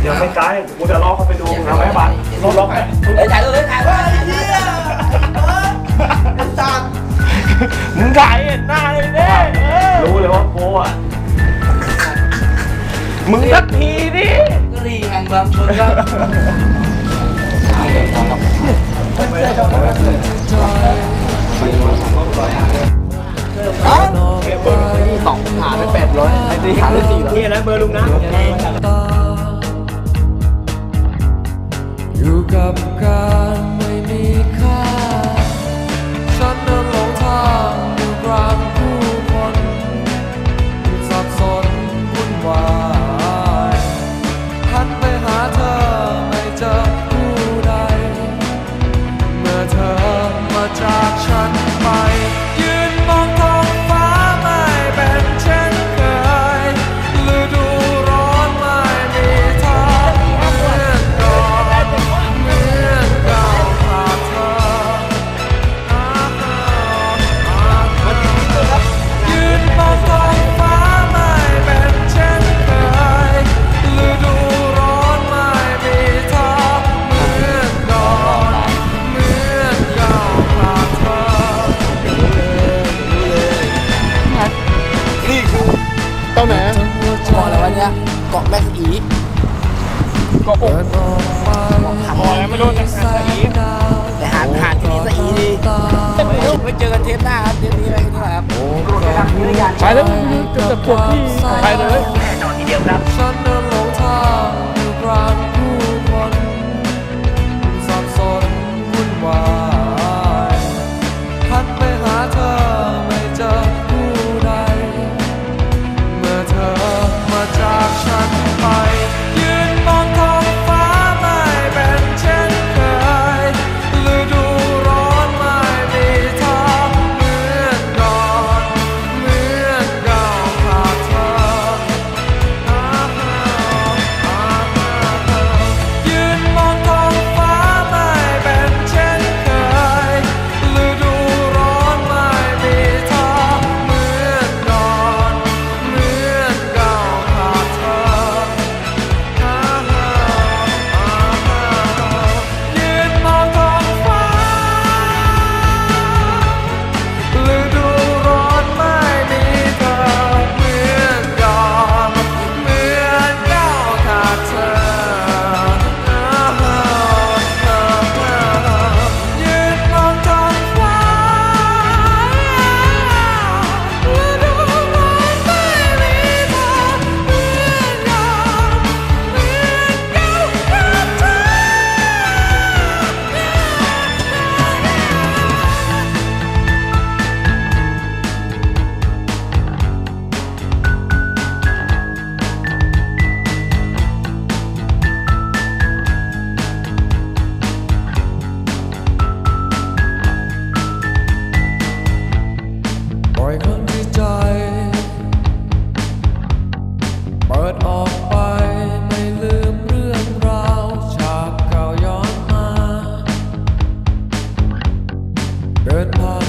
ยังไม่ตายกูจะล็อกเขาไปดูนะแม่บ้านล็อกไหม ถ่ายเลยถ่ายว่าจัง มึงถ่ายเห็นหน้าเลยเนี่ย รู้เลยว่าโป้อะ มึงสักทีดิ ก็รีแห่งบางชนครับสองหาได้800ไอ้ตีหาได้400นี่นะเบอร์ลุงนะอยู่กับการไม่มีค่าฉันเดินหลงทางอยู่กลางผู้คนสับสนวุ่นวายหันไปหาเธอไม่เจอผู้ใดเมื่อเธอมาจากฉันไปยืนมองท้องฟ้าไม่เป็นเช่นเคยฤดูร้อนไม่มีทางเหมือนก่อนเหมือนเก่าขาดเธอยืนมองท้องฟ้าไม่เป็นเช่นเคยฤดูร้อนไม่มีทางเหมือนก่อนเหมือนเก่าขาดเธอ นี่คือต้องไหน บอกเลยวันนี้เกาะแม็กอี ก็อกพอแล้วไม่รู้จะหาอีก แต่หาที่นี่ซะอีดีไม่เจอกันเทปหน้าครับเทปนี้ไปที่ไหนครับ ไปแล้วจะปวดที่ไปเลย ฉันเดินหลงทางอยู่กลางผู้คนสับสนวุ่นวายหันไปหาเธอไม่เจอผู้ใดเมื่อเธอมาจากฉันไปยืนมองท้องฟ้าไม่เป็นเช่นเคยฤดูร้อนไม่มีทางเหมือนก่อนเหมือนเก่าขาดเธอ ยืนมองท้องฟ้าไม่เป็นเช่นเคยฤดูร้อนไม่มีทางเหมือนก่อนเหมือนเก่าขาดเธอยืนมองท้องฟ้าฤดูร้อนไม่มีเธอเหมือนก่อนเหมือนเก่าขาดเธอ ยืนมองท้องฟ้าฤดูร้อนไม่มีเธอเหมือนก่อนเหมือนเก่าขาดเธปล่อยคำที่ใจเปิดออกไปไม่ลืมเรื่องราวฉากเก่าย้อนมาเดินผ่าน